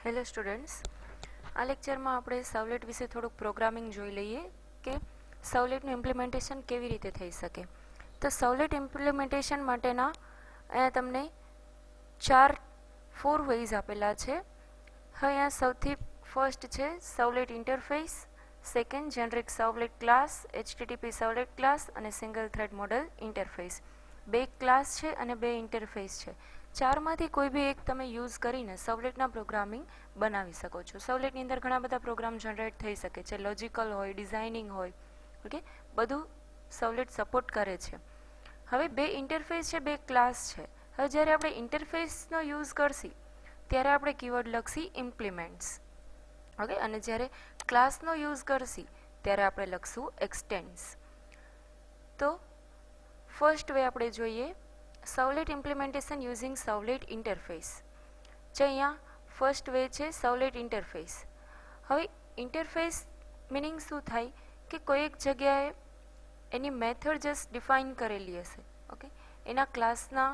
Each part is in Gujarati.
હેલો સ્ટુડન્ટ્સ, આ લેક્ચરમાં આપણે સર્વલેટ વિશે થોડુંક પ્રોગ્રામિંગ જોઈ લઈએ કે સર્વલેટનું ઇમ્પ્લિમેન્ટેશન કેવી રીતે થઈ શકે. તો સર્વલેટ ઇમ્પ્લિમેન્ટેશન માટેના અહીંયા તમને ફોર વેઝ આપેલા છે. હવે અહીંયા સૌથી ફર્સ્ટ છે servlet interface, second generic servlet class, HTTP servlet class અને સિંગલ થ્રેડ મોડલ ઇન્ટરફેસ. બે ક્લાસ છે અને બે ઇન્ટરફેસ છે. ચારમાંથી કોઈ બી એક તમે યુઝ કરીને સર્વલેટના પ્રોગ્રામિંગ બનાવી શકો છો. સર્વલેટની અંદર ઘણા બધા પ્રોગ્રામ જનરેટ થઈ શકે છે, લોજિકલ હોય, ડિઝાઇનિંગ હોય, ઓકે, બધું સર્વલેટ સપોર્ટ કરે છે. હવે બે ઇન્ટરફેસ છે, બે ક્લાસ છે. હવે જ્યારે આપણે ઇન્ટરફેસનો યુઝ કરશી ત્યારે આપણે કીવર્ડ લખશી ઇમ્પ્લિમેન્ટ્સ, ઓકે, અને જ્યારે ક્લાસનો યુઝ કરશી ત્યારે આપણે લખશું એક્સટેન્ડ્સ. તો ફર્સ્ટ વે આપણે જોઈએ સર્વલેટ ઇમ્પ્લિમેન્ટેશન યુઝિંગ સર્વલેટ ઇન્ટરફેસ. જે અહીંયા ફર્સ્ટ વે છે સર્વલેટ ઇન્ટરફેસ. હવે ઇન્ટરફેસ મિનિંગ શું થાય કે કોઈ એક જગ્યાએ એની મેથડ જસ્ટ ડિફાઇન કરેલી હશે, ઓકે, એના ક્લાસના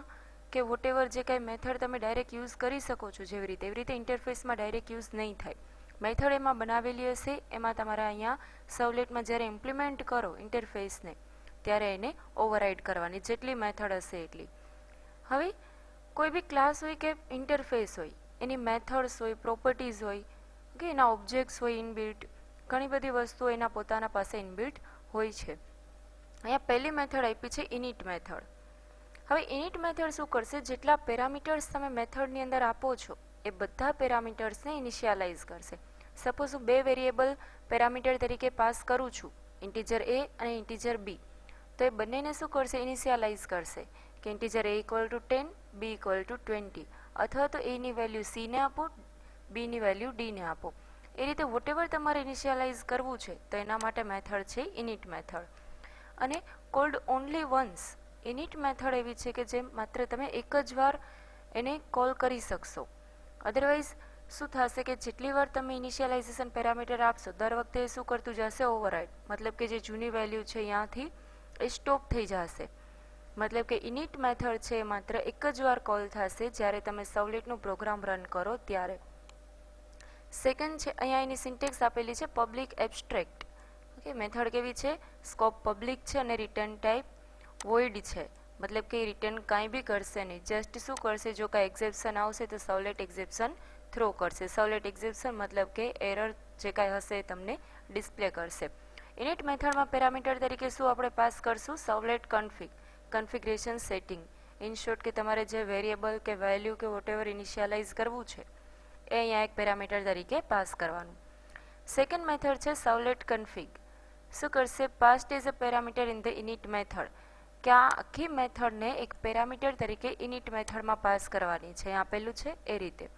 કે વોટેવર જે કાંઈ મેથડ તમે ડાયરેક્ટ યુઝ કરી શકો છો એવી રીતે ઇન્ટરફેસમાં ડાયરેક્ટ યુઝ નહીં થાય. મેથડ એમાં બનાવેલી હશે, એમાં તમારા અહીંયા સર્વલેટમાં જ્યારે ઇમ્પ્લિમેન્ટ કરો ઇન્ટરફેસને ત્યારે એને ઓવરરાઇડ કરવાની, જેટલી મેથડ હશે એટલી. હવે કોઈ બી ક્લાસ હોય કે ઇન્ટરફેસ હોય, એની મેથડ્સ હોય, પ્રોપર્ટીઝ હોય, કે એના ઓબ્જેક્ટ્સ હોય ઇનબિલ્ટ, ઘણી બધી વસ્તુઓ એના પોતાના પાસે ઇનબિલ્ટ હોય છે. અહીંયા પહેલી મેથડ આપી છે ઇનિટ મેથડ. હવે ઇનિટ મેથડ શું કરશે, જેટલા પેરામીટર્સ તમે મેથડની અંદર આપો છો એ બધા પેરામીટર્સને ઇનિશિયલાઇઝ કરશે. સપોઝ હું બે વેરિયેબલ પેરામીટર તરીકે પાસ કરું છું, ઇન્ટીજર એ અને ઇન્ટીજર બી, તો એ બંનેને શું કરશે, ઇનિશિયલાઇઝ કરશે કે integer a equal to 10, b equal to 20, અથવા તો એની વેલ્યુ સીને આપો, બીની વેલ્યુ ડીને આપો. એ રીતે વોટેવર તમારે ઇનિશિયલાઇઝ કરવું છે તો એના માટે મેથડ છે ઇનિટ મેથડ. અને cold only once, init method એવી છે કે જે માત્ર તમે એક જ વાર એને કોલ કરી શકશો. અધરવાઇઝ શું થશે કે જેટલી વાર તમે ઇનિશિયલાઇઝેશન પેરામીટર આપશો દર વખતે એ શું કરતું જશે, ઓવરરાઇડ. મતલબ કે જે જૂની વેલ્યુ છે અહીંયાથી એ સ્ટોપ થઈ જશે. મતલબ કે ઇનિટ મેથડ છે એ માત્ર એક જ વાર કોલ થશે જ્યારે તમે સર્વલેટનું પ્રોગ્રામ રન કરો ત્યારે. સેકન્ડ છે અહીંયા એની સિન્ટેક્સ આપેલી છે પબ્લિક એબ્સ્ટ્રેક્ટ. ઓકે, મેથડ કેવી છે, સ્કોપ પબ્લિક છે અને રિટર્ન ટાઈપ વોઇડ છે. મતલબ કે રિટર્ન કાંઈ બી કરશે નહીં, જસ્ટ શું કરશે, જો કાંઈ એક્ઝેપ્શન આવશે તો સર્વલેટ એક્ઝેપ્શન થ્રો કરશે. સર્વલેટ એક્ઝેપ્શન મતલબ કે એરર જે કાંઈ હશે એ તમને ડિસ્પ્લે કરશે. ઇનિટ મેથડમાં પેરામીટર તરીકે શું આપણે પાસ કરશું, સર્વલેટ કન્ફિગરેશન સેટિંગ. ઇન શોર્ટ કે તમારે જે વેરિયેબલ કે વેલ્યુ કે વોટેવર ઇનિશિયલાઇઝ કરવું છે એ અહીંયા એક પેરામીટર તરીકે પાસ કરવાનું. સેકન્ડ મેથડ છે સર્વલેટ કન્ફિગ. શું કરશે, passed as a parameter in the init method, કે આ આખી મેથડને એક પેરામીટર તરીકે ઇનિટ મેથડમાં પાસ કરવાની છે. અહીં આપેલું છે એ રીતે,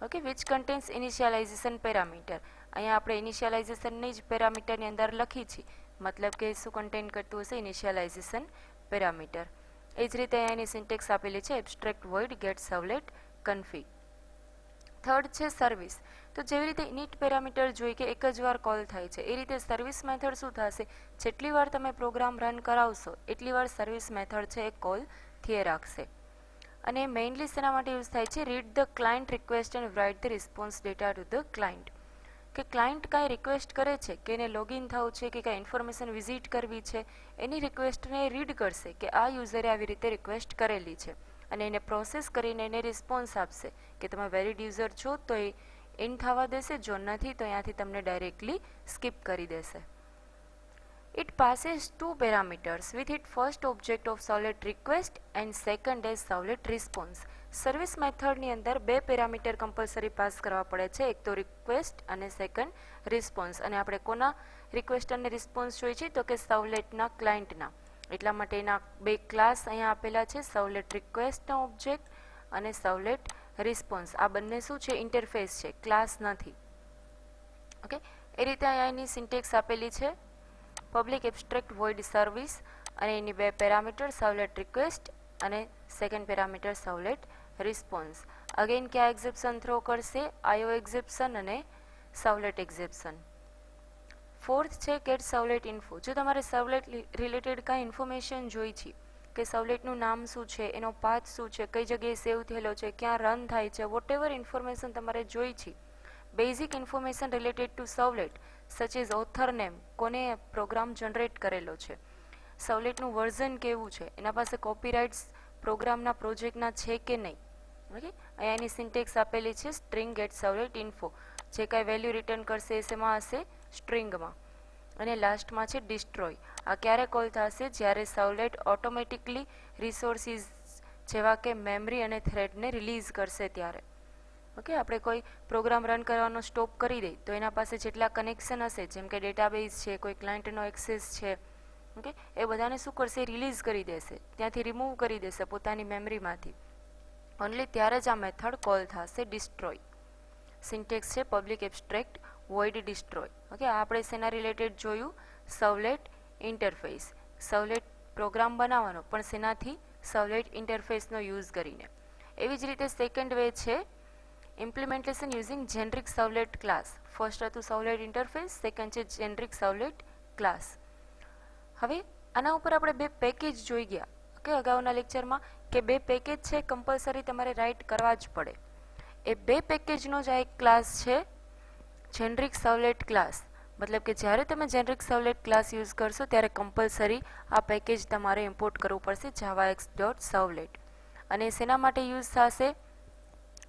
okay, which contains initialization parameter. અહીંયા આપણે ઇનિશિયલાઇઝેશનની જ પેરામીટરની અંદર લખી છે, મતલબ કે શું કન્ટેન કરતું હશે, ઇનિશિયલાઇઝેશન પેરામીટર. એ જ રીતે અહીંયા એની સિન્ટેક્સ આપેલી છે એબ્સ્ટ્રેક્ટ વોઇડ ગેટ સર્વલેટ કન્ફિગ. થર્ડ છે સર્વિસ. તો જેવી રીતે ઇનિટ પેરામીટર જોઈ કે એક જ વાર કોલ થાય છે, એ રીતે સર્વિસ મેથડ શું થશે, જેટલી વાર તમે પ્રોગ્રામ રન કરાવશો એટલી વાર સર્વિસ મેથડ છે એ કોલ થયે રાખશે. અને મેઇનલી શેના માટે યુઝ થાય છે, read the client request and write the response data two the client. કે ક્લાયન્ટ કાંઈ રિક્વેસ્ટ કરે છે કે એને લોગિન થવું છે કે કાંઈ ઇન્ફોર્મેશન વિઝિટ કરવી છે, એની રિક્વેસ્ટને રીડ કરશે કે આ યુઝરે આવી રીતે રિક્વેસ્ટ કરેલી છે, અને એને પ્રોસેસ કરીને એને રિસ્પોન્સ આપશે કે તમે વેલિડ યુઝર છો તો એ ઇન થવા દેશે, જો નથી તો અહીંયાથી તમને ડાયરેક્ટલી સ્કીપ કરી દેશે. It passes two parameters with its first object of servlet request and second as servlet response. Service મેથડની અંદર બે પેરામીટર કમ્પલસરી પાસ કરવા પડે છે, એક તો રિક્વેસ્ટ અને સેકન્ડ રિસ્પોન્સ. અને આપણે કોના રિક્વેસ્ટ અને રિસ્પોન્સ જોઈએ છે, તો કે સર્વલેટના ક્લાયન્ટના. એટલા માટે એના બે ક્લાસ અહીંયા આપેલા છે, સર્વલેટ રિક્વેસ્ટનો ઓબ્જેક્ટ અને સર્વલેટ રિસ્પોન્સ. આ બંને શું છે, ઇન્ટરફેસ છે, ક્લાસ નથી. ઓકે, એ રીતે અહીંયા એની સિન્ટેક્સ આપેલી છે પબ્લિક એબ્સ્ટ્રેક્ટ વોઇડ સર્વિસ, અને એની બે પેરામીટર સર્વલેટ રિક્વેસ્ટ અને સેકન્ડ પેરામીટર સર્વલેટ રિસ્પોન્સ. અગેન ક્યાં એક્ઝેપ્શન થ્રો કરશે, આઈઓ એક્ઝેપ્શન અને સર્વલેટ એક્ઝેપ્શન. ફોર્થ છે ગેટ સર્વલેટ ઇન્ફો. જો તમારે સર્વલેટ રિલેટેડ કાંઈ ઇન્ફોર્મેશન જોઈ છે કે સવલેટનું નામ શું છે, એનો પાથ શું છે, કઈ જગ્યાએ સેવ થયેલો છે, ક્યાં રન થાય છે, વોટ એવર ઇન્ફોર્મેશન તમારે જોઈ છે, basic information related to servlet such is author name, કોને પ્રોગ્રામ જનરેટ કરેલો છે, સવલેટનું વર્ઝન કેવું છે, એના પાસે કોપીરાઇટ્સ પ્રોગ્રામના પ્રોજેક્ટના છે કે નહીં. ઓકે, અહીંયા એની સિન્ટેક્સ આપેલી છે સ્ટ્રિંગ ગેટ સવલેટ ઇન્ફો, જે કાંઈ વેલ્યુ રિટર્ન કરશે એ શેમાં હશે, સ્ટ્રિંગમાં. અને લાસ્ટમાં છે ડિસ્ટ્રોય, આ ક્યારે કોલ થશે, જ્યારે સવલેટ ઓટોમેટિકલી રિસોર્સિસ જેવા કે મેમરી અને થ્રેડને રિલીઝ કરશે ત્યારે. ઓકે, આપણે કોઈ પ્રોગ્રામ રન કરવાનો સ્ટોપ કરી દઈએ તો એના પાસે જેટલા કનેક્શન હશે, જેમ કે ડેટાબેઝ છે, કોઈ ક્લાયન્ટનો એક્સેસ છે, ઓકે, એ બધાને શું કરશે, રિલીઝ કરી દેશે, ત્યાંથી રિમૂવ કરી દેશે પોતાની મેમરીમાંથી. ઓનલી ત્યારે જ આ મેથડ કોલ થશે ડિસ્ટ્રોય. સિન્ટેક્સ છે public abstract void destroy. Okay, આપણે શેના રિલેટેડ જોયું, સવલેટ ઇન્ટરફેસ, સવલેટ પ્રોગ્રામ બનાવવાનો પણ શેનાથી, સવલેટ ઇન્ટરફેસનો યુઝ કરીને. એવી જ રીતે સેકન્ડ વે છે implementation using generic servlet class. First હતું સવલેટ ઇન્ટરફેસ, સેકન્ડ છે જેનરિક સવલેટ ક્લાસ. હવે આના ઉપર આપણે બે પેકેજ જોઈ ગયા, ઓકે, અગાઉના લેક્ચરમાં, કે બે પેકેજ છે કમ્પલસરી તમારે રાઇટ કરવા જ પડે. એ બે પેકેજનો જ આ એક ક્લાસ છે જેનરિક સવલેટ ક્લાસ. મતલબ કે જ્યારે તમે જેનરિક સવલેટ ક્લાસ યુઝ કરશો ત્યારે કમ્પલસરી આ પેકેજ તમારે ઇમ્પોર્ટ કરવું પડશે, javax.servlet. અને શેના માટે યુઝ થશે,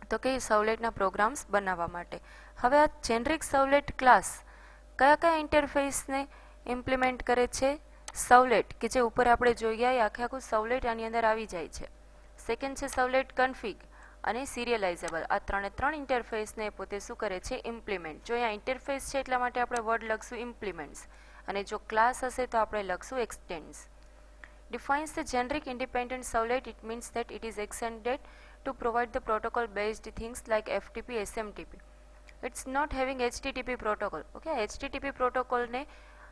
તો કે સવલેટના પ્રોગ્રામ્સ બનાવવા માટે. હવે આ જેનરિક સવલેટ ક્લાસ કયા કયા ઇન્ટરફેસને ઇમ્પ્લિમેન્ટ કરે છે, સવલેટ કે જે ઉપર આપણે જોઈ ગયા એ આખે આખું સવલેટ આની અંદર આવી જાય છે. સેકન્ડ છે સવલેટ કન્ફિગ અને સિરિયલાઇઝેબલ. આ ત્રણ ઇન્ટરફેસને પોતે શું કરે છે, ઇમ્પ્લિમેન્ટ. જો અહીંયા ઇન્ટરફેસ છે એટલા માટે આપણે વર્ડ લખશું ઇમ્પ્લિમેન્ટ્સ, અને જો ક્લાસ હશે તો આપણે લખશું એક્સટેન્ડ્સ. Defines the generic independent servlet. It means that it is extended to provide the protocol based things like FTP, SMTP. It's not having HTTP protocol. Okay, HTTP protocol ને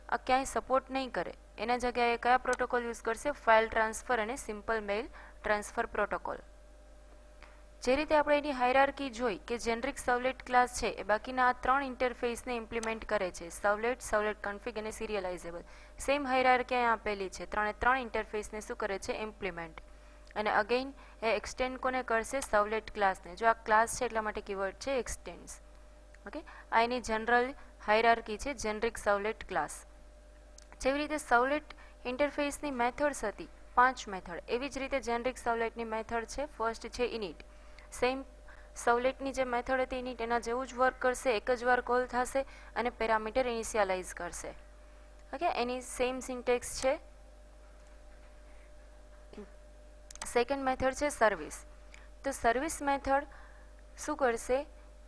આ ક્યાંય સપોર્ટ નહીં કરે, એના જગ્યાએ કયા પ્રોટોકોલ યુઝ કરશે, ફાઇલ ટ્રાન્સફર અને સિમ્પલ મેઇલ ટ્રાન્સફર પ્રોટોકોલ. જે રીતે આપણે એની હાયરાર્કી જોઈ કે જેનરિક સવલેટ ક્લાસ છે એ બાકીના આ ત્રણ ઇન્ટરફેસને ઇમ્પ્લિમેન્ટ કરે છે, સવલેટ, સવલેટ કન્ફિગ અને સિરિયલાઇઝેબલ. સેમ હાયરાર્કી અહીંયા આપેલી છે, ત્રણ ઇન્ટરફેસને શું કરે છે, ઇમ્પ્લિમેન્ટ. અને અગેઇન એ એક્સટેન્ડ કોને કરશે, સવલેટ ક્લાસને. જો આ ક્લાસ છે એટલા માટે કીવર્ડ છે એક્સટેન્ડ્સ. ઓકે, આ એની જનરલ હાયરાર્કી છે જેનરિક સવલેટ ક્લાસ. જેવી રીતે સવલેટ ઇન્ટરફેસની મેથડ્સ હતી 5 મેથડ, એવી જ રીતે જેનરિક સવલેટની મેથડ છે. ફર્સ્ટ છે ઇનિટ. સેમ સવલેટની જે મેથડ હતી ઇનિટ એના જેવું જ વર્ક કરશે, એક જ વાર કોલ થશે અને પેરામીટર ઇનિશિયલાઇઝ કરશે. ઓકે, એની સેમ સિન્ટેક્સ છે. સેકન્ડ મેથડ છે સર્વિસ. તો સર્વિસ મેથડ શું કરશે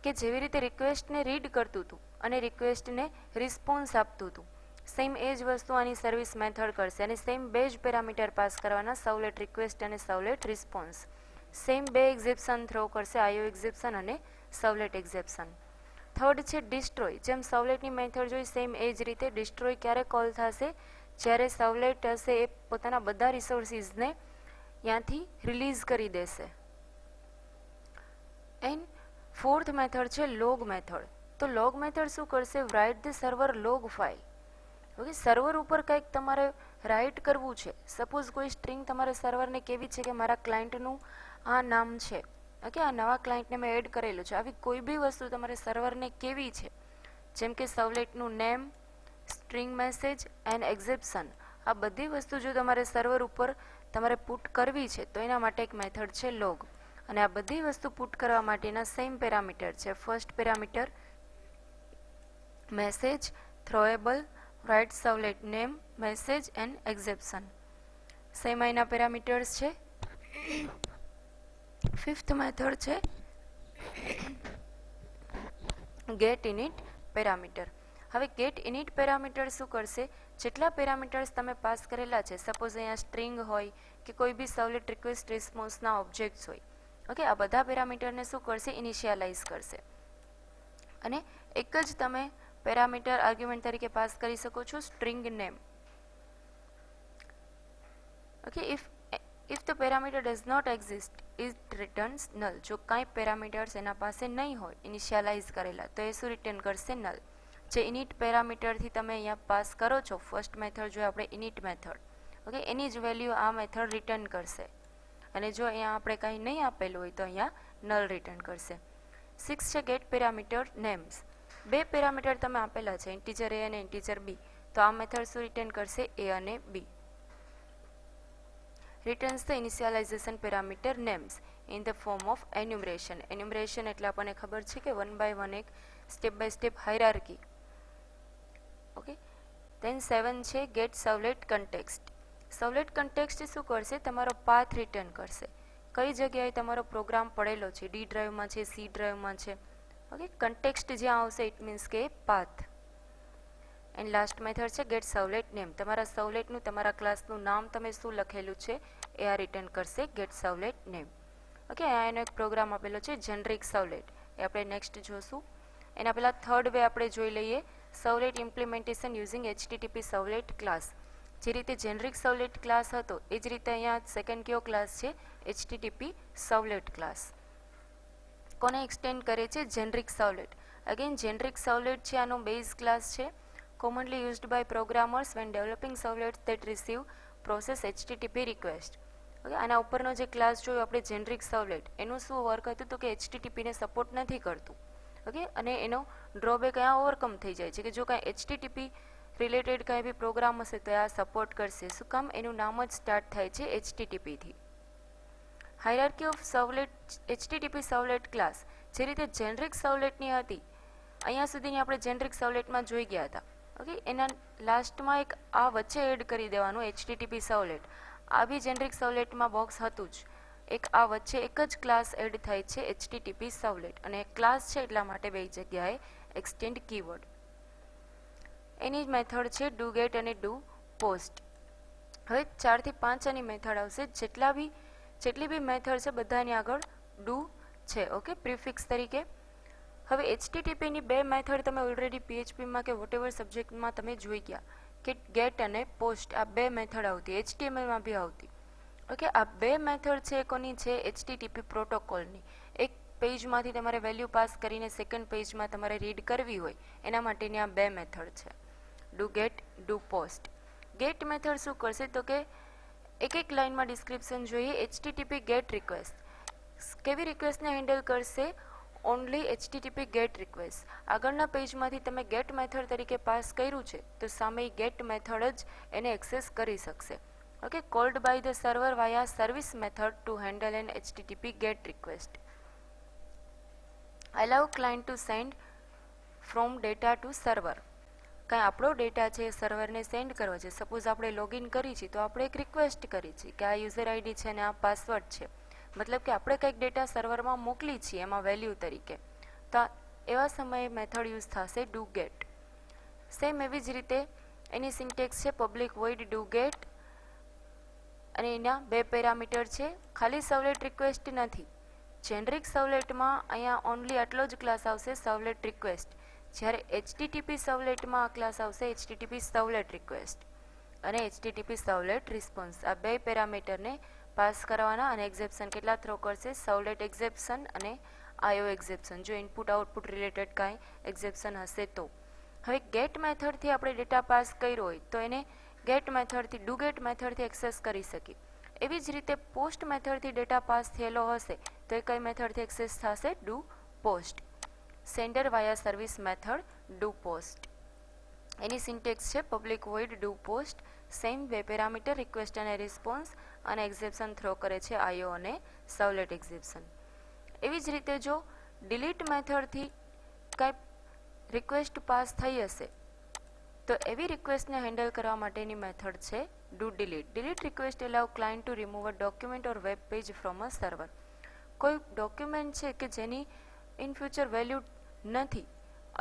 કે જેવી રીતે રિક્વેસ્ટને રીડ કરતું હતું અને રિક્વેસ્ટને રિસ્પોન્સ આપતું હતું, સેમ એ જ વસ્તુ આની સર્વિસ મેથડ કરશે. અને સેમ બે જ પેરામીટર પાસ કરવાના, સવલેટ રિક્વેસ્ટ અને સવલેટ રિસ્પોન્સ. સેમ બે એક્ઝેપ્શન થ્રો કરશે, આઈઓ એક્ઝેપ્શન અને સવલેટ એક્ઝેપ્શન. થર્ડ છે ડિસ્ટ્રોય. જેમ સવલેટની મેથડ જોઈ સેમ એ જ રીતે ડિસ્ટ્રોય ક્યારે કોલ થશે, જ્યારે સવલેટ હશે એ પોતાના બધા રિસોર્સિસને ત્યાંથી રિલીઝ કરી દેશે. એન્ડ ફોર્થ મેથડ છે લોગ મેથડ. તો લોગ મેથડ શું કરશે, write the server log file. Okay, server ઉપર કંઈક તમારે રાઇટ કરવું છે. સપોઝ કોઈ સ્ટ્રિંગ તમારે સર્વરને કેવી છે કે મારા ક્લાયન્ટનું આ નામ છે, ઓકે, આ નવા ક્લાયન્ટને મેં એડ કરેલું છે, આવી કોઈ બી વસ્તુ તમારે સર્વરને કેવી છે, જેમ કે સવલેટનું નેમ, સ્ટ્રિંગ મેસેજ એન્ડ એક્ઝેપ્શન, આ બધી વસ્તુ જો તમારે સર્વર ઉપર તમારે પુટ કરવી છે તો એના માટે એક મેથડ છે લોગ. અને આ બધી વસ્તુ પુટ કરવા માટેના સેમ પેરામીટર છે. First parameter message, throwable, write servlet name, message and exception. Same એના પેરામીટર્સ છે. ફિફ્થ મેથડ છે ગેટ ઇનિટ પેરામીટર. હવે ગેટ ઇનિટ પેરામીટર શું કરશે, જેટલા પેરામીટર્સ તમે પાસ કરેલા છે, સપોઝ અહીંયા સ્ટ્રિંગ હોય કે કોઈ બી સવલેટ રિક્વેસ્ટ રિસ્પોન્સના ઓબ્જેક્ટ્સ હોય, ઓકે, આ બધા પેરામીટરને શું કરશે, ઇનિશિયલાઇઝ કરશે. અને એક જ તમે પેરામીટર આર્ગ્યુમેન્ટ તરીકે પાસ કરી શકો છો, string name. Okay, if the parameter does not exist it returns null. જો કાંઈ પેરામીટર્સ એના પાસે નહીં હોય ઇનિશિયલાઇઝ કરેલા તો એ શું રિટર્ન કરશે, નલ. જે ઇનિટ પેરામીટરથી તમે અહીંયા પાસ કરો છો, ફર્સ્ટ મેથડ જો આપણે ઇનિટ મેથડ, ઓકે, એની જ વેલ્યુ આ મેથડ રિટર્ન કરશે. અને જો અહીંયા આપણે કાંઈ નહીં આપેલું હોય તો અહીંયા નલ રિટર્ન કરશે. 6 છે ગેટ પેરામીટર નેમ્સ. બે પેરામીટર તમે આપેલા છે, ઇન્ટીજર એ અને ઇન્ટીજર બી, તો આ મેથડ શું રિટર્ન કરશે? એ અને બી. Returns the initialization parameter names in the form of enumeration. Enumeration એટલે આપણને ખબર છે કે 1 by 1 એક step by step hierarchy. Okay, then 7 છે get servlet context. Servlet context શું કરશે? તમારો પાથ રિટર્ન કરશે. કઈ જગ્યાએ તમારો પ્રોગ્રામ પડેલો છે, ડી ડ્રાઈવમાં છે, સી ડ્રાઈવમાં છે. ઓકે, કન્ટેક્સ્ટ જ્યાં આવશે ઇટ મીન્સ કે પાથ. એન્ડ લાસ્ટ મેથડ છે ગેટ સર્વલેટ નેમ. તમારા સર્વલેટનું, તમારા ક્લાસનું નામ તમે શું લખેલું છે એ આ રિટર્ન કરશે ગેટ સર્વલેટ નેમ. ઓકે, આ એનો એક પ્રોગ્રામ આપેલો છે જેનરિક સર્વલેટ, એ આપણે નેક્સ્ટ જોશું. એના પહેલાં થર્ડ વે આપણે જોઈ લઈએ, સર્વલેટ implementation using HTTP servlet class. જે રીતે જેનરિક સર્વલેટ ક્લાસ હતો એ જ રીતે અહીંયા સેકન્ડ કયો ક્લાસ છે? HTTP servlet class. કોને એક્સટેન્ડ કરે છે? Generic servlet. Again generic servlet છે આનો બેઝ ક્લાસ છે. commonly used by programmers when developing servlets that receive process HTTP request. Okay, આના ઉપરનો જે ક્લાસ જોયો આપણે જેનરિક સર્વલેટ, એનું શું વર્ક હતું તો કે HTTP ને સપોર્ટ નથી કરતું. ઓકે, અને એનો ડ્રોબેક અહીંયા ઓવરકમ થઈ જાય છે કે જો કાંઈ HTTP રિલેટેડ કાંઈ બી પ્રોગ્રામ હશે તો આ સપોર્ટ કરશે. શું કામ? એનું નામ જ સ્ટાર્ટ થાય છે HTTP થી. Hierarchy of સર્વલેટ HTTP servlet class જે રીતે જેનરિક સર્વલેટની હતી, અહીંયા સુધીની આપણે જેનરિક સર્વલેટમાં જોઈ ગયા હતા. ઓકે, એના લાસ્ટમાં એક આ વચ્ચે એડ કરી દેવાનું HTTP સર્વલેટ. આ બી જેનરિક સર્વલેટમાં બોક્સ હતું જ. એક આ વચ્ચે એક જ ક્લાસ એડ થાય છે HTTP સર્વલેટ, અને ક્લાસ છે એટલા માટે બે જગ્યાએ એક્સટેન્ડ કીવર્ડ. એની મેથડ છે ડુ ગેટ અને ડુ પોસ્ટ. હવે 4 થી 5 આની મેથડ આવશે. જેટલી બી મેથડ છે બધાની આગળ ડુ છે. ઓકે, પ્રિફિક્સ તરીકે. હવે HTTPની બે મેથડ તમે ઓલરેડી PHPમાં કે વોટેવર સબ્જેક્ટમાં તમે જોઈ ગયા કે ગેટ અને પોસ્ટ, આ બે મેથડ આવતી, HTMLમાં બી આવતી. ઓકે, આ બે મેથડ છે કોની છે? HTTP પ્રોટોકોલની. એક પેજમાંથી તમારે વેલ્યુ પાસ કરીને સેકન્ડ પેજમાં તમારે રીડ કરવી હોય એના માટેની આ બે મેથડ છે, do get, do post. Get method શું કરશે તો કે એક લાઇનમાં ડિસ્ક્રિપ્શન જોઈએ. HTTP get request. કેવી રિક્વેસ્ટને હેન્ડલ કરશે? Only HTTP get request. આગળના પેજમાંથી તમે ગેટ મેથડ તરીકે પાસ કર્યું છે તો સામે ગેટ મેથડ જ એને એક્સેસ કરી શકશે. Okay, called by the server via service method to handle an HTTP get request. Allow client to send from data to server. કાંઈ આપણો ડેટા છે એ સર્વરને સેન્ડ કરવો છે. સપોઝ આપણે લોગિન કરી છે તો આપણે એક રિક્વેસ્ટ કરી છે કે આ યુઝર આઈડી છે અને આ પાસવર્ડ છે, મતલબ કે આપણે કંઈક ડેટા સર્વરમાં મોકલી છીએ એમાં વેલ્યુ તરીકે, તો એવા સમયે મેથડ યુઝ થશે ડુ ગેટ. સેમ એવી જ રીતે એની સિન્ટેક્સ છે પબ્લિક વોઇડ ડુ ગેટ, અને એના બે પેરામીટર છે. ખાલી સર્વલેટ રિક્વેસ્ટ નથી. જેનરિક સર્વલેટમાં અહીંયા ઓનલી આટલો જ ક્લાસ આવશે સર્વલેટ રિક્વેસ્ટ, જ્યારે HTTP સર્વલેટમાં આ ક્લાસ આવશે HTTP સર્વલેટ રિક્વેસ્ટ અને HTTP સર્વલેટ રિસ્પોન્સ. આ બે પેરામીટરને પાસ કરવાના અને એક્ઝેપ્શન કેટલા થ્રો કરશે? સર્વલેટ એક્ઝેપ્શન અને IO એક્ઝેપ્શન, જો ઇનપુટ આઉટપુટ રિલેટેડ કાંઈ એક્ઝેપ્શન હશે તો. હવે ગેટ મેથડથી આપણે ડેટા પાસ કર્યો હોય તો એને ગેટ મેથડથી, ડુ ગેટ મેથડથી એક્સેસ કરી શકીએ. એવી જ રીતે પોસ્ટ મેથડથી ડેટા પાસ થયેલો હશે તો એ કઈ મેથડથી એક્સેસ થશે? Do post. Sender via service method do post. એની સિન્ટેક્સ છે public void do post. Same બે પેરામીટર રિક્વેસ્ટ અને રિસ્પોન્સ, અને એક્ઝેપ્શન થ્રો કરે છે IO અને સર્વલેટ એક્ઝેપ્શન. એવી જ રીતે જો ડિલીટ મેથડથી કાંઈ રિક્વેસ્ટ પાસ થઈ હશે તો એવી રિક્વેસ્ટને હેન્ડલ કરવા માટેની મેથડ છે do delete. Delete request allow client two remove a document or web page from a server. કોઈ ડોક્યુમેન્ટ છે કે જેની ઇન ફ્યુચર વેલ્યુ નથી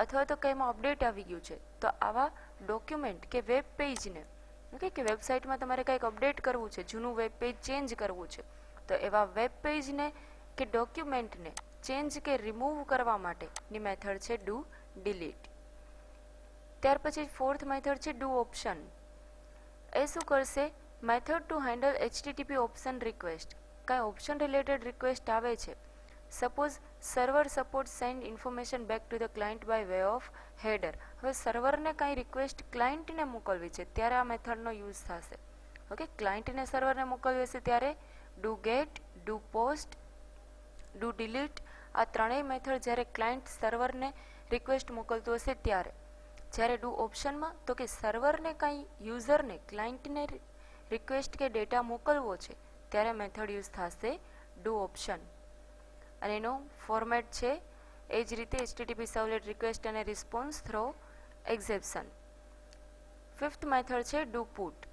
અથવા તો કંઈમાં અપડેટ આવી ગયું છે તો આવા ડોક્યુમેન્ટ કે વેબ પેજને, ઓકે, કે વેબસાઇટમાં તમારે કંઈક અપડેટ કરવું છે, જૂનું વેબ પેજ ચેન્જ કરવું છે, તો એવા વેબ પેજને કે ડોક્યુમેન્ટને ચેન્જ કે રિમૂવ કરવા માટેની મેથડ છે ડુ ડિલીટ. ત્યાર પછી ફોર્થ મેથડ છે ડુ ઓપ્શન. એ શું કરશે? Method to handle HTTP option request. કાંઈ ઓપ્શન રિલેટેડ રિક્વેસ્ટ આવે છે, suppose server support send information back to the client by way of header. હવે સર્વરને કાંઈ રિક્વેસ્ટ ક્લાયન્ટને મોકલવી છે ત્યારે આ મેથડનો યુઝ થશે. ઓકે, ક્લાયન્ટને સર્વરને મોકલવી હશે ત્યારે do get, do post, do delete આ ત્રણેય મેથડ જ્યારે ક્લાયન્ટ સર્વરને રિક્વેસ્ટ મોકલતું હશે ત્યારે. જ્યારે ડુ ઓપ્શનમાં તો કે સર્વરને કાંઈ યુઝરને ક્લાયન્ટને રિક્વેસ્ટ કે ડેટા મોકલવો છે ત્યારે મેથડ યુઝ થશે ડુ ઓપ્શન, અને એનો ફોર્મેટ છે એ જ રીતે HTTP સર્વલેટ રિક્વેસ્ટ અને response throw exception. Fifth method છે ડુ પુટ.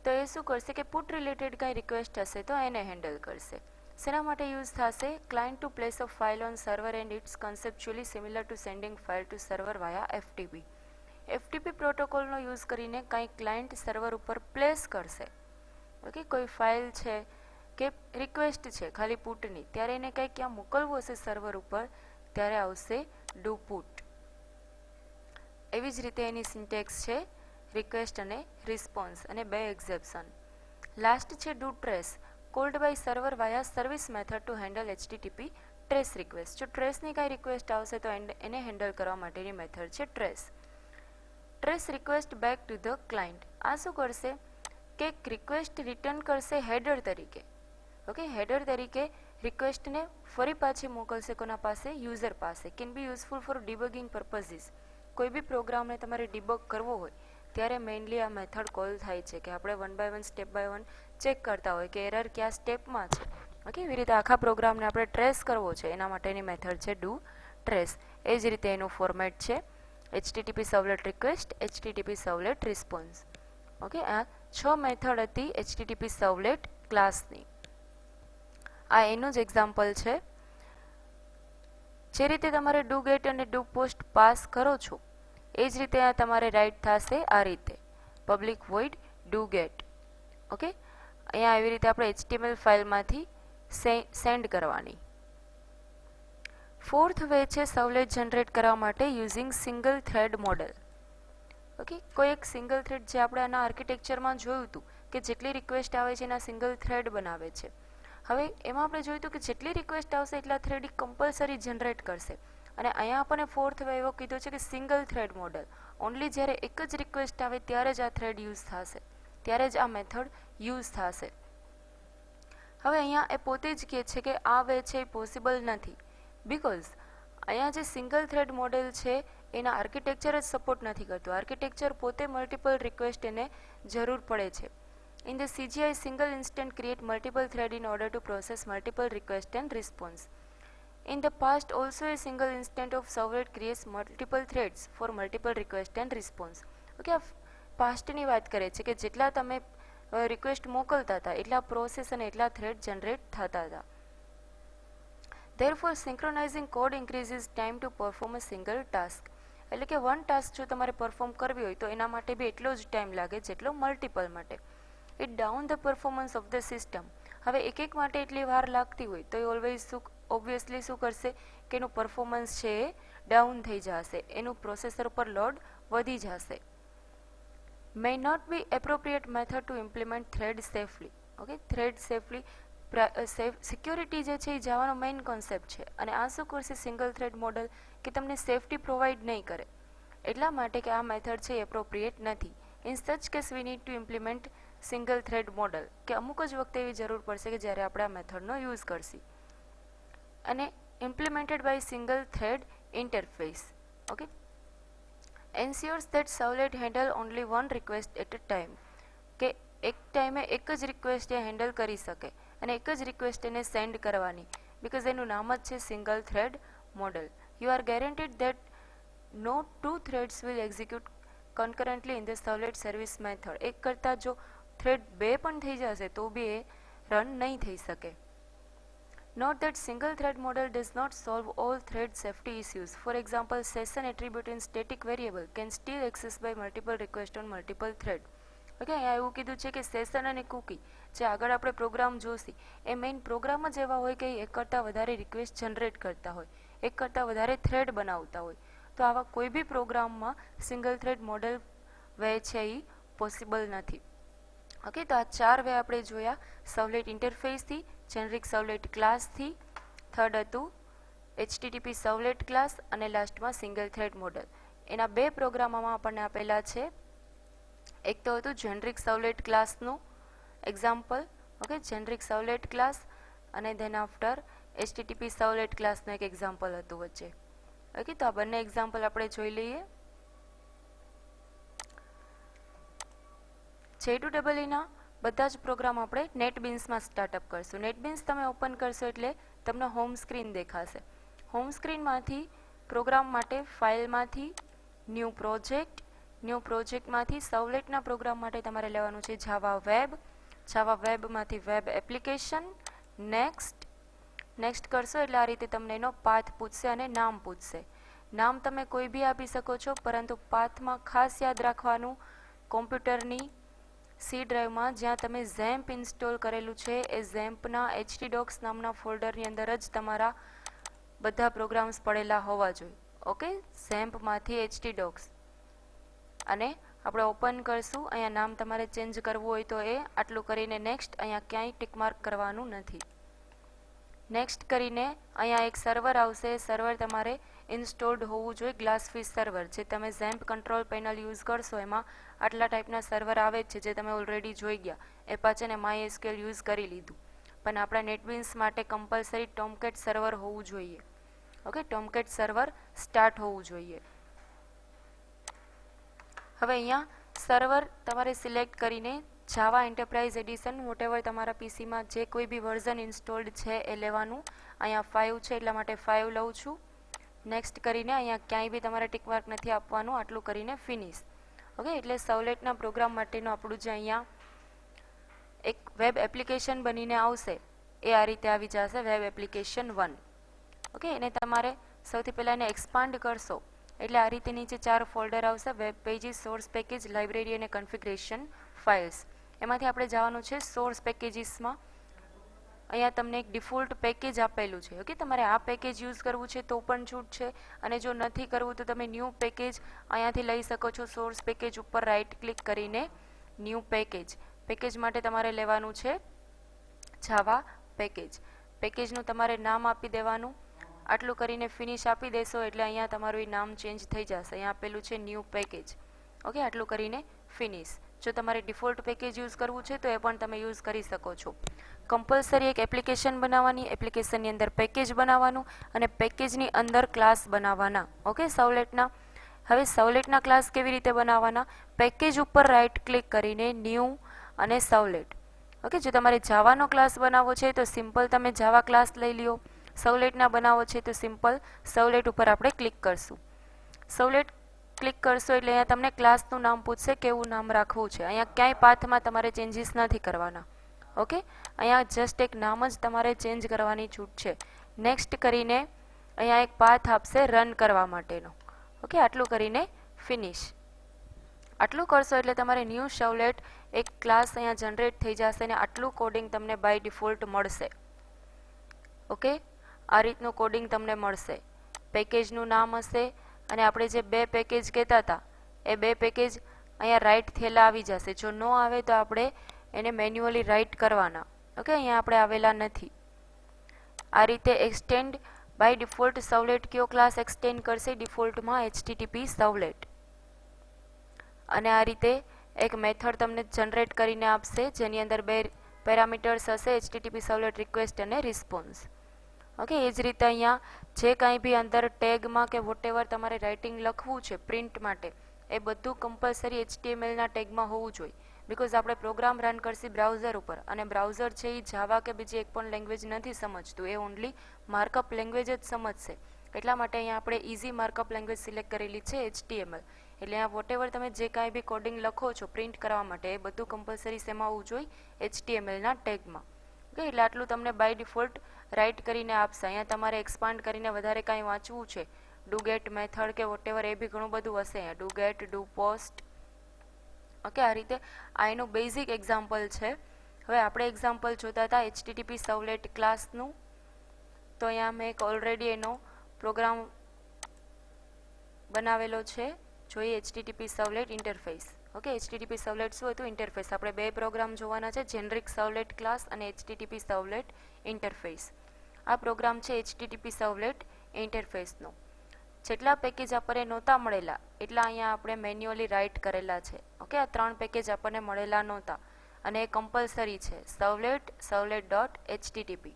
તો એ શું કરશે કે પુટ રિલેટેડ કાંઈ રિક્વેસ્ટ હશે તો એને હેન્ડલ કરશે. શેના માટે યુઝ થશે? Client to place a file on server and it's conceptually similar to sending file to server via FTP. FTP પ્રોટોકોલનો યુઝ કરીને કાંઈ ક્લાયન્ટ સર્વર ઉપર પ્લેસ કરશે. ઓકે, કોઈ ફાઇલ છે કે રિક્વેસ્ટ છે ખાલી પુટની, ત્યારે એને કંઈ ક્યાં મોકલવું હશે સર્વર ઉપર ત્યારે આવશે ડુ પુટ. એવી જ રીતે એની સિન્ટેક્સ છે રિક્વેસ્ટ અને રિસ્પોન્સ અને બે એક્સેપ્શન. લાસ્ટ છે do trace, called by server via service method to handle HTTP trace request. જો ટ્રેસની કાંઈ રિક્વેસ્ટ આવશે તો એને હેન્ડલ કરવા માટેની મેથડ છે trace. Trace request back to the client. આ શું કરશે કે રિક્વેસ્ટ રિટર્ન કરશે હેડર તરીકે. ઓકે, હેડર તરીકે રિક્વેસ્ટને ફરી પાછી મોકલશે કોના પાસે? યુઝર પાસે. Can be useful for debugging purposes. કોઈ બી પ્રોગ્રામને તમારે ડિબગ કરવો હોય ત્યારે મેઇનલી આ મેથડ કોલ થાય છે કે આપણે 1 by 1 સ્ટેપ બાય 1 ચેક કરતા હોય કે એરર કયા સ્ટેપમાં છે. ઓકે, એવી રીતે આખા પ્રોગ્રામને આપણે ટ્રેસ કરવો છે એના માટેની મેથડ છે ડુ ટ્રેસ. એ જ રીતે એનું ફોર્મેટ છે HTTP servlet request, HTTP servlet response. Okay, આ 6 મેથડ હતી HTTP સર્વલેટ ક્લાસની. આ એનું જ એક્ઝામ્પલ છે. જે રીતે તમારે ડુ ગેટ અને ડુ પોસ્ટ પાસ કરો છો એ જ રીતે આ તમારે રાઇટ થશે આ રીતે public void do get. Okay, અહીંયા એવી રીતે આપણે HTML ફાઇલમાંથી સેન્ડ કરવાની. ફોર્થ વે છે સર્વલેટ જનરેટ કરવા માટે using single thread model. Okay, કોઈ એક સિંગલ થ્રેડ જે આપણે આના આર્કિટેક્ચરમાં જોયું હતું કે જેટલી રિક્વેસ્ટ આવે છે એના સિંગલ થ્રેડ બનાવે છે. હવે એમાં આપણે જોયું હતું કે જેટલી રિક્વેસ્ટ આવશે એટલા થ્રેડ કમ્પલસરી જનરેટ કરશે, અને અહીંયા આપણને ફોર્થ વે એવો કીધો છે કે સિંગલ થ્રેડ મોડેલ. ઓનલી જ્યારે એક જ રિક્વેસ્ટ આવે ત્યારે જ આ થ્રેડ યુઝ થશે, ત્યારે જ આ મેથડ યુઝ થશે. હવે અહીંયા એ પોતે જ કહે છે કે આ વે છે એ પોસિબલ નથી, બિકોઝ અહીંયા જે સિંગલ થ્રેડ મોડેલ છે એના આર્કિટેક્ચર જ સપોર્ટ નથી કરતું. આર્કિટેક્ચર પોતે મલ્ટિપલ રિક્વેસ્ટ એને જરૂર પડે છે. In the CGI, single instant create multiple thread in order to process multiple request and response. In the past, also a single instant of servlet creates multiple threads for multiple request and response. Okay, પાસ્ટની વાત કરે છે કે જેટલા તમે રિક્વેસ્ટ મોકલતા હતા એટલા પ્રોસેસ અને એટલા થ્રેડ જનરેટ થતા હતા. Therefore, synchronizing code increases time to perform a single task. એટલે કે વન ટાસ્ક જો તમારે પરફોર્મ કરવી હોય તો એના માટે બી એટલો જ ટાઈમ લાગે જેટલો મલ્ટિપલ માટે. It down the performance of the system. હવે એક માટે એટલી વાર લાગતી હોય તો એ ઓલવેઝ ઓબ્વિયસલી શું કરશે કે એનું પરફોર્મન્સ છે એ ડાઉન થઈ જશે, એનું પ્રોસેસર પર લોડ વધી જશે. May not be appropriate method to implement thread safely. Okay, thread safely security જે છે એ જવાનો મેઇન કોન્સેપ્ટ છે, અને આ શું કરશે સિંગલ થ્રેડ મોડલ કે તમને સેફટી પ્રોવાઈડ નહીં કરે. એટલા માટે કે આ મેથડ છે એ એપ્રોપ્રિએટ નથી. In such case we need to implement single thread model, કે અમુક જ વખતે એવી જરૂર પડશે કે જ્યારે આપણે આ મેથડનો યુઝ કરશી. અને implemented by single thread interface. Okay, ensures that servlet handle only one request at a time. કે એક ટાઈમે એક જ રિક્વેસ્ટ એ હેન્ડલ કરી શકે અને એક જ રિક્વેસ્ટ એને સેન્ડ કરવાની, બિકોઝ એનું નામ જ છે single thread model. You are guaranteed that no two threads will execute concurrently in the servlet service method. એક કરતાં જો થ્રેડ બે પણ થઈ જશે તો બી એ રન નહીં થઈ શકે. Note that single thread model does not solve all thread safety issues. For example, session attribute in static variable can still access by multiple requests on multiple thread. Okay, અહીંયા એવું કીધું છે કે સેશન અને કુકી જે આગળ આપણે પ્રોગ્રામ જોશી એ મેઇન પ્રોગ્રામ જ એવા હોય કે એક કરતાં વધારે રિક્વેસ્ટ જનરેટ કરતા હોય, એક કરતાં વધારે થ્રેડ બનાવતા હોય. તો આવા કોઈ બી પ્રોગ્રામમાં સિંગલ થ્રેડ મોડેલ વે છે એ પોસિબલ નથી. ઓકે, તો આ 4 વે આપણે જોયા સર્વલેટ ઇન્ટરફેસથી, જેનરિક સર્વલેટ ક્લાસથી, થર્ડ હતું HTTP સર્વલેટ ક્લાસ, અને લાસ્ટમાં સિંગલ થ્રેડ મોડેલ. એના 2 પ્રોગ્રામમાં આપણને આપેલા છે. એક તો હતું જેનરિક સર્વલેટ ક્લાસનું example, okay, generic servlet class અને ધેન આફ્ટર HTTP સર્વલેટ ક્લાસનું એક એક્ઝામ્પલ હતું વચ્ચે. ઓકે, તો આ બંને એક્ઝામ્પલ આપણે જોઈ લઈએ. J2EE બધા જ પ્રોગ્રામ આપણે નેટબીન્સમાં સ્ટાર્ટઅપ કરશું. નેટબીન્સ તમે ઓપન કરશો એટલે તમને હોમ સ્ક્રીન દેખાશે. હોમ સ્ક્રીનમાંથી પ્રોગ્રામ માટે ફાઇલમાંથી ન્યૂ પ્રોજેક્ટમાંથી સર્વલેટના પ્રોગ્રામ માટે તમારે લેવાનું છે જાવા વેબમાંથી વેબ એપ્લિકેશન. નેક્સ્ટ કરશો એટલે આ રીતે તમને એનો પાથ પૂછશે અને નામ પૂછશે. નામ તમે કોઈ બી આપી શકો છો, પરંતુ પાથમાં ખાસ યાદ રાખવાનું કોમ્પ્યુટરની સી ડ્રાઈવમાં જ્યાં તમે ઝેમ્પ ઇન્સ્ટોલ કરેલું છે એ ઝેમ્પના htdocs નામના ફોલ્ડરની અંદર જ તમારા બધા પ્રોગ્રામ્સ પડેલા હોવા જોઈએ. ઓકે, ઝેમ્પમાંથી htdocs અને આપણે ઓપન કરશું. અહીંયા નામ તમારે ચેન્જ કરવું હોય તો એ આટલું કરીને નેક્સ્ટ. અહીંયા ક્યાંય ટિકમાર્ક કરવાનું નથી. નેક્સ્ટ કરીને અહીંયા એક સર્વર આવશે. સર્વર તમારે ઇન્સ્ટોલ્ડ હોવું જોઈએ, ગ્લાસફિશ સર્વર. જે તમે ઝેમ્પ કંટ્રોલ પેનલ યુઝ કરશો એમાં આટલા ટાઈપના સર્વર આવે છે જે તમે ઓલરેડી જોઈ ગયા. એપાચે અને MySQL યુઝ કરી લીધું, પણ આપણા નેટબીન્સ માટે કમ્પલસરી ટોમકેટ સર્વર હોવું જોઈએ. ઓકે, ટોમકેટ સર્વર સ્ટાર્ટ હોવું જોઈએ. હવે અહીંયા સર્વર તમારે સિલેક્ટ કરીને જાવા એન્ટરપ્રાઇઝ એડિશન વોટેવર તમારા પીસીમાં જે કોઈ બી વર્ઝન ઇન્સ્ટોલ્ડ છે એ લેવાનું. અહીંયા 5 છે એટલા માટે 5 લઉં છું. નેક્સ્ટ કરીને અહીંયા ક્યાંય બી તમારે ટિકમાર્ક નથી આપવાનું, આટલું કરીને ફિનિશ. ઓકે, એટલે સર્વલેટના પ્રોગ્રામ માટેનું આપણું જે અહીંયા એક વેબ એપ્લિકેશન બનીને આવશે એ આ રીતે આવી જશે, વેબ એપ્લિકેશન 1. ઓકે, એને તમારે સૌથી પહેલાં એને એક્સપાન્ડ કરશો એટલે આ રીતે નીચે 4 ફોલ્ડર આવશે: web pages, source package, library અને કન્ફિગરેશન ફાઇલ્સ. એમાંથી આપણે જવાનું છે સોર્સ પેકેજીસમાં. અહીંયા તમને એક ડિફોલ્ટ પેકેજ આપેલું છે. ઓકે, તમારે આ પેકેજ યુઝ કરવું છે તો પણ છૂટ છે, અને જો નથી કરવું તો તમે ન્યૂ પેકેજ અહીંયાથી લઈ શકો છો. સોર્સ પેકેજ ઉપર રાઇટ ક્લિક કરીને ન્યૂ પેકેજ માટે તમારે લેવાનું છે જાવા પેકેજ. પેકેજનું તમારે નામ આપી દેવાનું. આટલું કરીને ફિનિશ આપી દેશો એટલે અહીંયા તમારું નામ ચેન્જ થઈ જશે. અહીંયા આપેલું છે ન્યૂ પેકેજ. ઓકે, આટલું કરીને ફિનિશ. જો તમારે ડિફોલ્ટ પેકેજ યુઝ કરવું છે તો એ પણ તમે યુઝ કરી શકો છો. કમ્પલસરી એક એપ્લિકેશન બનાવવાની, એપ્લિકેશનની અંદર પેકેજ બનાવવાનું અને પેકેજની અંદર ક્લાસ બનાવવાના. ઓકે, સર્વલેટના. હવે સર્વલેટના ક્લાસ કેવી રીતે બનાવવાના? પેકેજ ઉપર રાઇટ ક્લિક કરીને ન્યૂ અને સર્વલેટ. ઓકે, જો તમારે જાવાનો ક્લાસ બનાવવો છે તો સિમ્પલ તમે જાવા ક્લાસ લઈ લ્યો. સર્વલેટના બનાવો છે તો સિમ્પલ સર્વલેટ ઉપર આપણે ક્લિક કરશું. સર્વલેટ ક્લિક કરશો એટલે અહીંયા તમને ક્લાસનું નામ પૂછશે, કેવું નામ રાખવું છે. અહીંયા ક્યાંય પાથમાં તમારે ચેન્જીસ નથી કરવાના. ઓકે, અહીંયા જસ્ટ એક નામ જ તમારે ચેન્જ કરવાની છૂટ છે. નેક્સ્ટ કરીને અહીંયા એક પાથ આપશે રન કરવા માટેનો. ઓકે, આટલું કરીને ફિનિશ. આટલું કરશો એટલે તમારે ન્યૂ સર્વલેટ એક ક્લાસ અહીંયા જનરેટ થઈ જશે અને આટલું કોડિંગ તમને બાય ડિફોલ્ટ મળશે. ઓકે, આ રીતનું કોડિંગ તમને મળશે. પેકેજનું નામ હશે અને આપણે જે 2 પેકેજ કહેતા હતા એ 2 પેકેજ અહીંયા રાઇટ થયેલા આવી જશે. જો ન આવે તો આપણે એને મેન્યુઅલી રાઇટ કરવાના. ઓકે, અહીંયા આપણે આવેલા નથી. આ રીતે એક્સટેન્ડ બાય ડિફોલ્ટ સર્વલેટ કયો ક્લાસ એક્સટેન્ડ કરશે? ડિફોલ્ટમાં HTTP સર્વલેટ. અને આ રીતે એક મેથડ તમને જનરેટ કરીને આપશે જેની અંદર 2 પેરામીટર્સ હશે: HTTP સર્વલેટ રિક્વેસ્ટ અને રિસ્પોન્સ. ઓકે, એ જ રીતે અહીંયા જે કાંઈ બી અંદર ટેગમાં કે વોટેવર તમારે રાઇટિંગ લખવું છે પ્રિન્ટ માટે એ બધું કમ્પલસરી HTMLના ટેગમાં હોવું જોઈએ. બિકોઝ આપણે પ્રોગ્રામ રન કરશી બ્રાઉઝર ઉપર અને બ્રાઉઝર છે એ જાવા કે બીજી એક પણ લેંગ્વેજ નથી સમજતું, એ ઓનલી માર્કઅપ લેંગ્વેજ જ સમજશે. એટલા માટે અહીંયા આપણે ઇઝી માર્કઅપ લેંગ્વેજ સિલેક્ટ કરેલી છે HTML. એટલે આ વોટેવર તમે જે કાંઈ બી કોડિંગ લખો છો પ્રિન્ટ કરવા માટે એ બધું કમ્પલસરી શેમાં હોવું જોઈએ? HTMLના ટેગમાં. ઓકે, એટલે આટલું તમને બાય ડિફોલ્ટ રાઇટ કરીને આપશે. અહીંયા તમારે એક્સપાન્ડ કરીને વધારે કાંઈ વાંચવું છે, ડુ ગેટ મેથડ કે વોટેવર એ બી ઘણું બધું હશે અહીંયા. Do get, do post. Okay, આ રીતે આ એનું બેઝિક એક્ઝામ્પલ છે. હવે આપણે એક્ઝામ્પલ જોતા હતા HTTP સર્વલેટ ક્લાસનું. તો અહીંયા મેં એક ઓલરેડી એનો પ્રોગ્રામ બનાવેલો છે. જોઈએ HTTP સર્વલેટ ઇન્ટરફેસ. ઓકે, HTTP સર્વલેટ શું હતું? ઇન્ટરફેસ. આપણે 2 પ્રોગ્રામ જોવાના છે, જેનરિક સર્વલેટ ક્લાસ અને HTTP સર્વલેટ ઇન્ટરફેસ. આ પ્રોગ્રામ છે HTTP સર્વલેટ ઇન્ટરફેસનો. જેટલા પેકેજ આપણને નહોતા મળેલા એટલા અહીંયા આપણે મેન્યુઅલી રાઇટ કરેલા છે. ઓકે, આ 3 પેકેજ આપણને મળેલા નહોતા અને એ કમ્પલસરી છે સર્વલેટ ડોટ એચટીટીપી.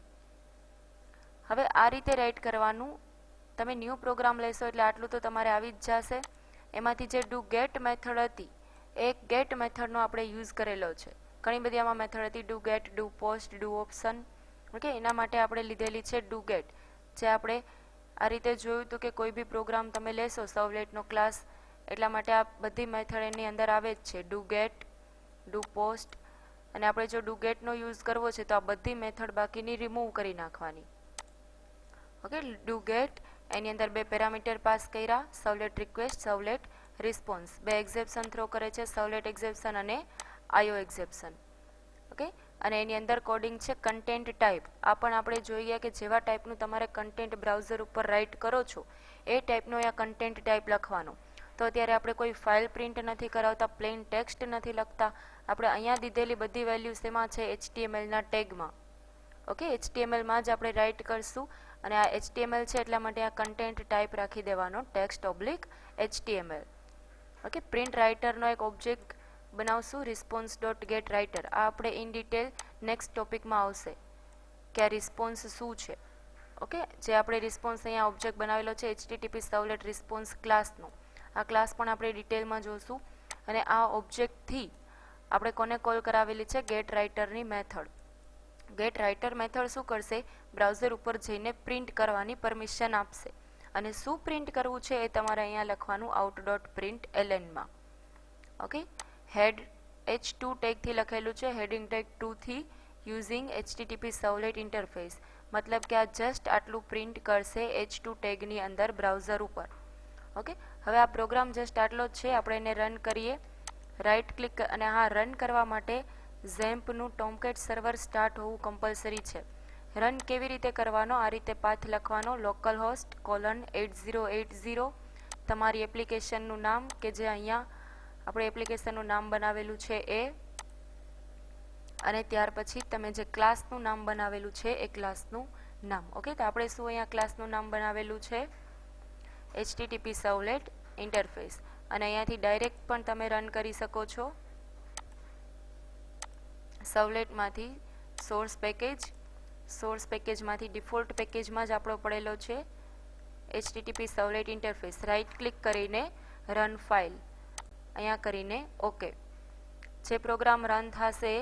હવે આ રીતે રાઇટ કરવાનું. તમે ન્યૂ પ્રોગ્રામ લેશો એટલે આટલું તો તમારે આવી જ જશે. એમાંથી જે ડુ ગેટ મેથડ હતી એ ગેટ મેથડનો આપણે યુઝ કરેલો છે. ઘણી બધી આમાં મેથડ હતી, do get, do post, do option. Okay, એના માટે આપણે લીધેલી છે ડુ ગેટ, જે આપણે આ રીતે જોયું હતું કે કોઈ બી પ્રોગ્રામ તમે લેશો સર્વલેટનો ક્લાસ, એટલા માટે આ બધી મેથડ એની અંદર આવે જ છે, ડુ ગેટ, ડુ પોસ્ટ. અને આપણે જો ડુ ગેટનો યુઝ કરવો છે તો આ બધી મેથડ બાકીની રિમૂવ કરી નાખવાની. ઓકે, ડુ ગેટ એની અંદર 2 પેરામીટર પાસ કર્યા, સર્વલેટ રિક્વેસ્ટ, સર્વલેટ રિસ્પોન્સ. 2 એક્સેપ્શન થ્રો કરે છે, સર્વલેટ એક્સેપ્શન અને આઈઓ એક્સેપ્શન. ઓકે, અને એની અંદર કોડિંગ છે કન્ટેન્ટ ટાઈપ. આ પણ આપણે જોઈએ કે જેવા ટાઈપનું તમારે કન્ટેન્ટ બ્રાઉઝર ઉપર રાઇટ કરો છો એ ટાઈપનો અહીંયા કન્ટેન્ટ ટાઈપ લખવાનો. તો અત્યારે આપણે કોઈ ફાઇલ પ્રિન્ટ નથી કરાવતા, પ્લેન ટેક્સ્ટ નથી લખતા, આપણે અહીંયા દીધેલી બધી વેલ્યુઝ એમાં છે HTMLના ટેગમાં. ઓકે, HTMLમાં જ આપણે રાઇટ કરશું અને આ HTML છે એટલા માટે આ કન્ટેન્ટ ટાઈપ રાખી દેવાનો, text oblique HTML. Okay, print રાઇટરનો એક ઓબ્જેક્ટ બનાવશું, રિસ્પોન્સ ડોટ ગેટ રાઇટર. આ આપણે ઇન ડિટેલ નેક્સ્ટ ટોપિકમાં આવશે કે આ રિસ્પોન્સ શું છે. ઓકે, જે આપણે રિસ્પોન્સ અહીંયા ઓબ્જેક્ટ બનાવેલો છે HTTP સર્વલેટ રિસ્પોન્સ ક્લાસનો, આ ક્લાસ પણ આપણે ડિટેલમાં જોશું. અને આ ઓબ્જેક્ટથી આપણે કોને કોલ કરાવેલી છે, ગેટ રાઇટરની મેથડ. ગેટ રાઇટર મેથડ શું કરશે, બ્રાઉઝર ઉપર જઈને પ્રિન્ટ કરવાની પરમિશન આપશે. અને શું પ્રિન્ટ કરવું છે એ તમારે અહીંયા લખવાનું આઉટ ડોટ પ્રિન્ટ એલએનમાં. ઓકે, હેડ H2 ટેગથી લખેલું છે, હેડિંગ ટેગ 2 થી યુઝિંગ HTTP સર્વલેટ ઇન્ટરફેસ. મતલબ કે આ જસ્ટ આટલું પ્રિન્ટ કરશે H2 ટેગની અંદર બ્રાઉઝર ઉપર. ઓકે, હવે આ પ્રોગ્રામ જસ્ટ આટલો જ છે. આપણે એને રન કરીએ, રાઇટ ક્લિક, અને હા, રન કરવા માટે ઝેમ્પનું ટોમકેટ સર્વર સ્ટાર્ટ હોવું કમ્પલસરી છે. રન કેવી રીતે કરવાનો, આ રીતે પાથ લખવાનો, લોકલ હોસ્ટ :8080, તમારી એપ્લિકેશનનું નામ કે જે અહીંયા આપણે એપ્લિકેશનનું નામ બનાવેલું છે એ, અને ત્યાર પછી તમે જે ક્લાસનું નામ બનાવેલું છે એ ક્લાસનું નામ. ઓકે, તો આપણે શું અહીંયા ક્લાસનું નામ બનાવેલું છે, HTTP સર્વલેટ ઇન્ટરફેસ. અને અહીંયાથી ડાયરેક્ટ પણ તમે રન કરી શકો છો સર્વલેટમાંથી. સોર્સ પેકેજમાંથી ડિફોલ્ટ પેકેજમાં જ આપણો પડેલો છે HTTP સર્વલેટ ઇન્ટરફેસ. રાઇટ ક્લિક કરીને રન ફાઇલ અહીંયા કરીને ઓકે. જે પ્રોગ્રામ રન થશે,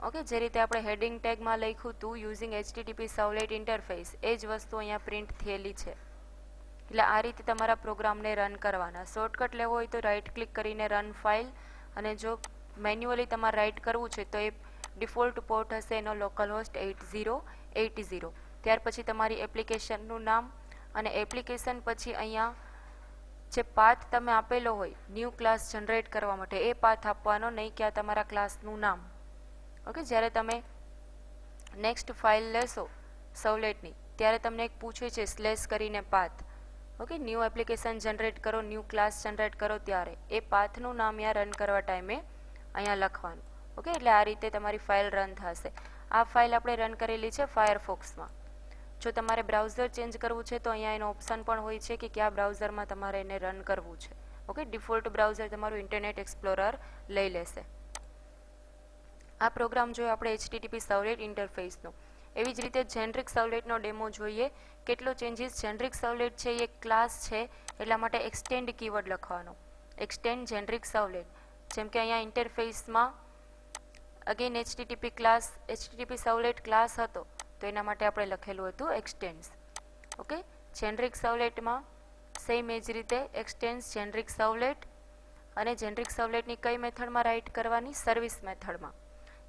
ઓકે, જે રીતે આપણે હેડિંગ ટેગમાં લખ્યું હતું યુઝિંગ HTTP સર્વલેટ ઇન્ટરફેસ, એ જ વસ્તુ અહીંયા પ્રિન્ટ થયેલી છે. એટલે આ રીતે તમારા પ્રોગ્રામને રન કરવાના. શોર્ટકટ લેવો હોય તો રાઇટ ક્લિક કરીને રન ફાઇલ, અને જો મેન્યુઅલી તમારે રાઇટ કરવું છે તો એ ડિફોલ્ટ પોર્ટ હશે એનો લોકલ હોસ્ટ 8080. ત્યાર પછી તમારી એપ્લિકેશનનું નામ, અને એપ્લિકેશન પછી અહીંયા જે પાથ તમે આપેલો હોય ન્યૂ ક્લાસ જનરેટ કરવા માટે એ પાથ આપવાનો, નહીં કે આ તમારા ક્લાસનું નામ. ઓકે, જ્યારે તમે નેક્સ્ટ ફાઇલ લેશો સર્વલેટની ત્યારે તમને એક પૂછે છે સ્લેશ કરીને path. Okay, new application generate કરો, ન્યૂ ક્લાસ જનરેટ કરો, ત્યારે એ પાથનું નામ અહીંયા રન કરવા ટાઈમે અહીંયા લખવાનું. ઓકે, એટલે આ રીતે તમારી ફાઇલ રન થશે. આ ફાઇલ આપણે રન કરેલી છે ફાયરફોક્સમાં. જો તમારે બ્રાઉઝર ચેન્જ કરવું છે તો અહીંયા એનો ઓપ્શન પણ હોય છે કે કયા બ્રાઉઝરમાં તમારે એને રન કરવું છે. ઓકે, ડિફોલ્ટ બ્રાઉઝર તમારું ઇન્ટરનેટ એક્સપ્લોરર લઈ લેશે. આ પ્રોગ્રામ જોયો આપણે HTTP સર્વલેટ ઇન્ટરફેસનો. એવી જ રીતે જેનરિક સર્વલેટનો ડેમો જોઈએ. કેટલો ચેન્જીસ, જેનરિક સર્વલેટ છે એ ક્લાસ છે એટલા માટે એક્સટેન્ડ કીવર્ડ લખવાનો, એક્સટેન્ડ જેનરિક સર્વલેટ. જેમ કે અહીંયા ઇન્ટરફેસમાં અગેન HTTP સર્વલેટ ક્લાસ હતો તો એના માટે આપણે લખેલું હતું એક્સટેન્ડ્સ. ઓકે, જેનરિક સર્વલેટમાં સેમ એ જ રીતે એક્સટેન્ડ્સ જેનરિક સર્વલેટ. અને જેનરિક સર્વલેટની કઈ મેથડમાં રાઇટ કરવાની, સર્વિસ મેથડમાં.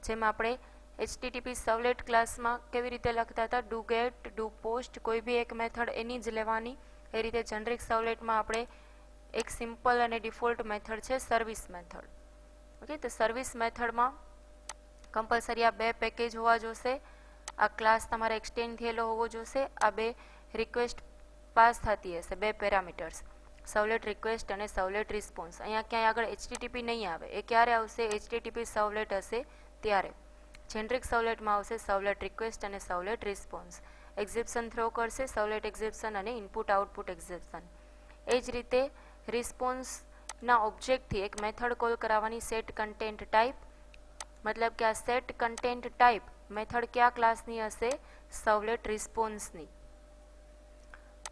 જેમ આપણે HTTP સર્વલેટ ક્લાસમાં કેવી રીતે લખતા હતા, ડુ ગેટ, ડુ પોસ્ટ, કોઈ બી એક મેથડ એની જ લેવાની. એ રીતે જેનરિક સર્વલેટમાં આપણે એક સિમ્પલ અને ડિફોલ્ટ મેથડ છે સર્વિસ મેથડ. ઓકે, તો સર્વિસ મેથડમાં કમ્પલસરી આ 2 પેકેજ હોવા જોશે, આ ક્લાસ તમારે એક્સટેન્ડ થયેલો હોવો જોશે, આ 2 રિક્વેસ્ટ પાસ થતી હશે, 2 પેરામીટર્સ, સર્વલેટ રિક્વેસ્ટ અને સર્વલેટ રિસ્પોન્સ. અહીંયા ક્યાંય આગળ HTTP નહીં આવે. એ ક્યારે આવશે, HTTP સર્વલેટ હશે ત્યારે. જેનરિક સર્વલેટમાં આવશે સર્વલેટ રિક્વેસ્ટ અને સર્વલેટ રિસ્પોન્સ. એક્સેપ્શન થ્રો કરશે, સર્વલેટ એક્સેપ્શન અને ઇનપુટ આઉટપુટ એક્સેપ્શન. એ જ રીતે રિસ્પોન્સના ઓબ્જેક્ટથી એક મેથડ કોલ કરાવવાની, સેટ કન્ટેન્ટ ટાઈપ. મતલબ કે આ સેટ કન્ટેન્ટ ટાઈપ મેથડ કયા ક્લાસની હશે? સર્વલેટ રિસ્પોન્સની.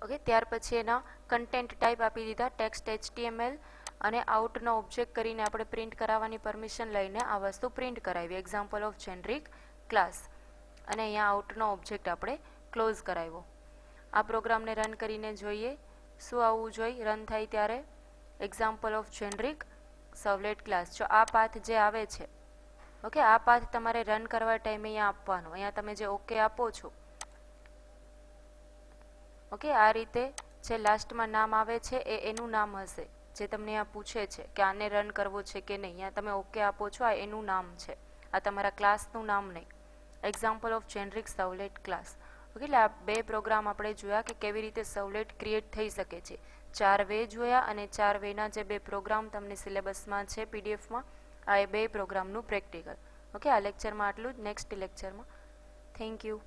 ઓકે, ત્યાર પછી એના કન્ટેન્ટ ટાઈપ આપી દીધા ટેક્સ્ટ HTML અને આઉટનો ઓબ્જેક્ટ કરીને આપણે પ્રિન્ટ કરાવવાની પરમિશન લઈને આ વસ્તુ પ્રિન્ટ કરાવી એક્ઝામ્પલ ઓફ જેનરિક ક્લાસ. અને અહીંયા આઉટનો ઓબ્જેક્ટ આપણે ક્લોઝ કરાવ્યો. આ પ્રોગ્રામને રન કરીને જોઈએ શું આવવું જોઈએ રન થાય ત્યારે? Example of generic servlet class. જો આ પાથ જે આવે છે, ઓકે, આ પાથ તમારે રન કરવા ટાઈમે અહીંયા આપવાનો. અહીંયા તમે જે ઓકે આપો છો, ઓકે, આ રીતે જે લાસ્ટમાં નામ આવે છે એ એનું નામ હશે જે તમને અહીંયા પૂછે છે કે આને રન કરવો છે કે નહીં. અહીંયા તમે ઓકે આપો છો, આ એનું નામ છે, આ તમારા ક્લાસનું નામ નહીં. Example of generic servlet class. Okay, એટલે આ બે પ્રોગ્રામ આપણે જોયા કે કેવી રીતે સર્વલેટ ક્રિએટ થઈ શકે છે. 4 વે જોયા અને 4 વેના જે બે પ્રોગ્રામ તમને સિલેબસમાં છે પીડીએફમાં, આ એ બે પ્રોગ્રામનું પ્રેક્ટિકલ. ઓકે, આ લેક્ચરમાં આટલું જ. નેક્સ્ટ લેક્ચરમાં થેન્ક યુ.